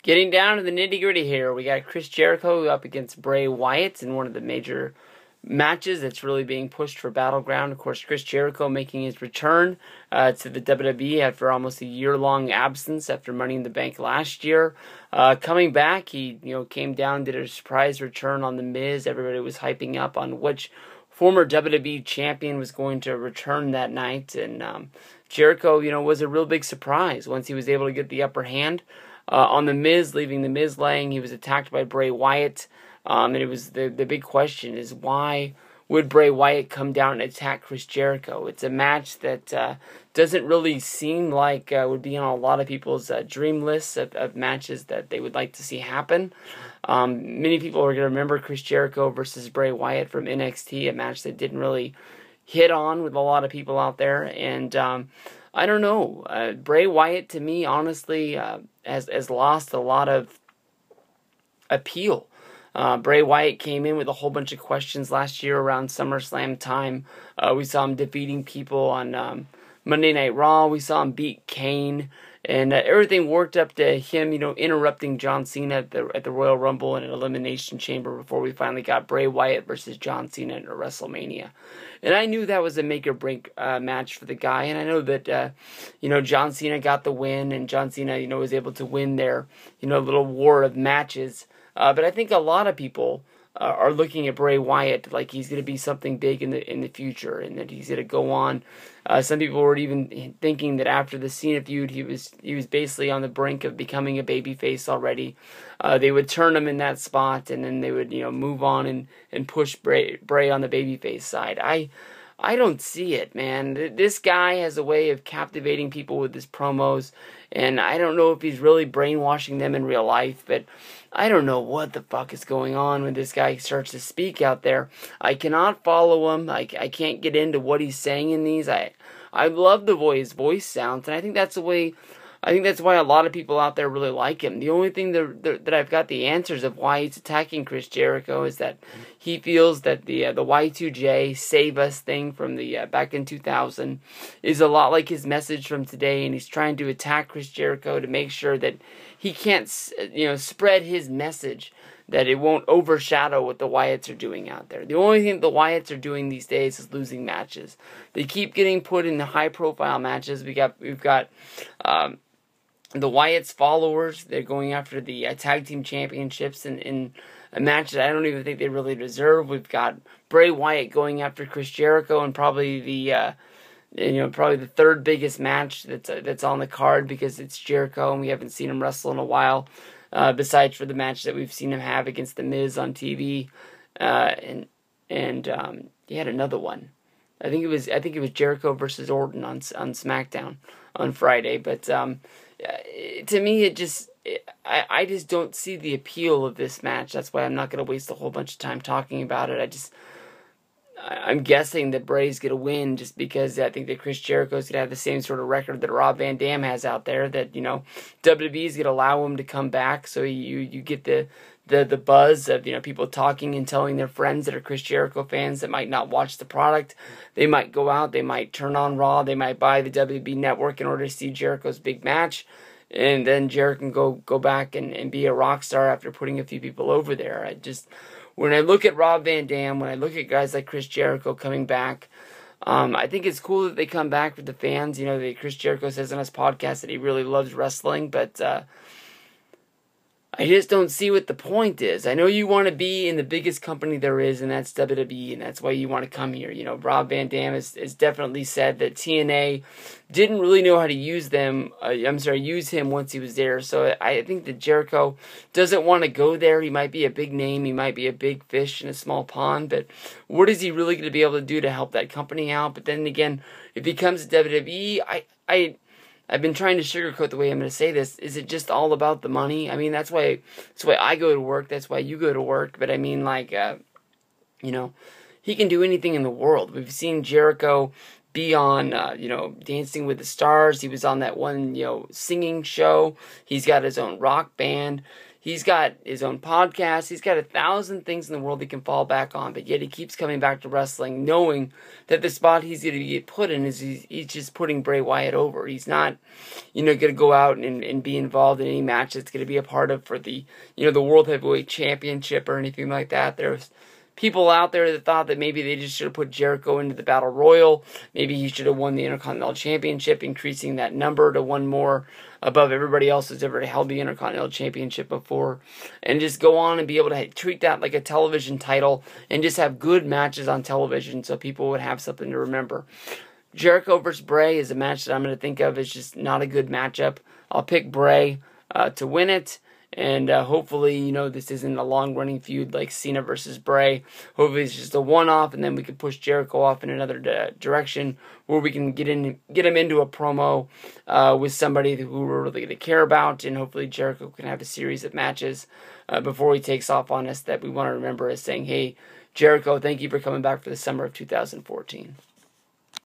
Getting down to the nitty-gritty here, we got Chris Jericho up against Bray Wyatt in one of the major matches that's really being pushed for Battleground. Of course, Chris Jericho making his return to the WWE after almost a year-long absence after Money in the Bank last year. Coming back, he came down, did a surprise return on The Miz. Everybody was hyping up on which former WWE champion was going to return that night, and Jericho, was a real big surprise once he was able to get the upper hand on The Miz, leaving The Miz laying. He was attacked by Bray Wyatt. And it was the big question is, why would Bray Wyatt come down and attack Chris Jericho? It's a match that doesn't really seem like would be on a lot of people's dream lists of matches that they would like to see happen. Many people are going to remember Chris Jericho versus Bray Wyatt from NXT, a match that didn't really hit on with a lot of people out there. And I don't know. Bray Wyatt, to me, honestly, has lost a lot of appeal. Bray Wyatt came in with a whole bunch of questions last year around SummerSlam time. We saw him defeating people on Monday Night Raw. We saw him beat Kane. And everything worked up to him, interrupting John Cena at the Royal Rumble in an Elimination Chamber before we finally got Bray Wyatt versus John Cena at WrestleMania. And I knew that was a make-or-break match for the guy. And I know that, John Cena got the win, and John Cena, was able to win their, little war of matches. But I think a lot of people are looking at Bray Wyatt like he's going to be something big in the future, and that he's going to go on. Some people were even thinking that after the Cena feud, he was basically on the brink of becoming a babyface already. They would turn him in that spot, and then they would move on and push Bray on the babyface side. I don't see it, man. This guy has a way of captivating people with his promos, and I don't know if he's really brainwashing them in real life, but I don't know what the fuck is going on when this guy starts to speak out there. I cannot follow him. I can't get into what he's saying in these. I love the way his voice sounds, and I think that's the way. I think that's why a lot of people out there really like him. The only thing that I've got the answers of why he's attacking Chris Jericho is that he feels that the Y2J Save Us thing from the back in 2000 is a lot like his message from today, and he's trying to attack Chris Jericho to make sure that he can't spread his message, that it won't overshadow what the Wyatts are doing out there. The only thing the Wyatts are doing these days is losing matches. They keep getting put in the high-profile matches. We've got the Wyatt's followers. They're going after the tag team championships in a match that I don't even think they really deserve. We've got Bray Wyatt going after Chris Jericho, and probably the third biggest match that's on the card, because it's Jericho and we haven't seen him wrestle in a while. Besides for the match that we've seen him have against The Miz on TV, and he had another one. I think it was Jericho versus Orton on SmackDown on Friday. But to me, I just don't see the appeal of this match. That's why I'm not going to waste a whole bunch of time talking about it. I'm guessing that Bray's going to win just because I think that Chris Jericho's going to have the same sort of record that Rob Van Dam has out there, that, WWE's going to allow him to come back, so you get the buzz of, people talking and telling their friends that are Chris Jericho fans that might not watch the product. They might go out, they might turn on Raw, they might buy the WWE Network in order to see Jericho's big match, and then Jericho can go back and be a rock star after putting a few people over there. When I look at Rob Van Dam, when I look at guys like Chris Jericho coming back, I think it's cool that they come back for the fans. Chris Jericho says on his podcast that he really loves wrestling, but I just don't see what the point is. I know you want to be in the biggest company there is, and that's WWE, and that's why you want to come here. Rob Van Dam has definitely said that TNA didn't really know how to use him once he was there. So I think that Jericho doesn't want to go there. He might be a big name, he might be a big fish in a small pond, but what is he really going to be able to do to help that company out? But then again, if he comes to WWE, I've been trying to sugarcoat the way I'm going to say this. Is it just all about the money? I mean, that's why I go to work. That's why you go to work. But I mean, he can do anything in the world. We've seen Jericho be on, Dancing with the Stars. He was on that one, singing show. He's got his own rock band. He's got his own podcast. He's got 1,000 things in the world he can fall back on, but yet he keeps coming back to wrestling, knowing that the spot he's going to get put in is he's just putting Bray Wyatt over. He's not, going to go out and be involved in any match that's going to be a part of for the, the World Heavyweight Championship or anything like that. There's people out there that thought that maybe they just should have put Jericho into the Battle Royal. Maybe he should have won the Intercontinental Championship, increasing that number to one more above everybody else who's ever held the Intercontinental Championship before. And just go on and be able to treat that like a television title and just have good matches on television so people would have something to remember. Jericho versus Bray is a match that I'm going to think of as just not a good matchup. I'll pick Bray to win it. And hopefully, this isn't a long-running feud like Cena versus Bray. Hopefully it's just a one-off, and then we can push Jericho off in another direction where we can get him into a promo with somebody who we're really going to care about, and hopefully Jericho can have a series of matches before he takes off on us that we want to remember as saying, hey, Jericho, thank you for coming back for the summer of 2014.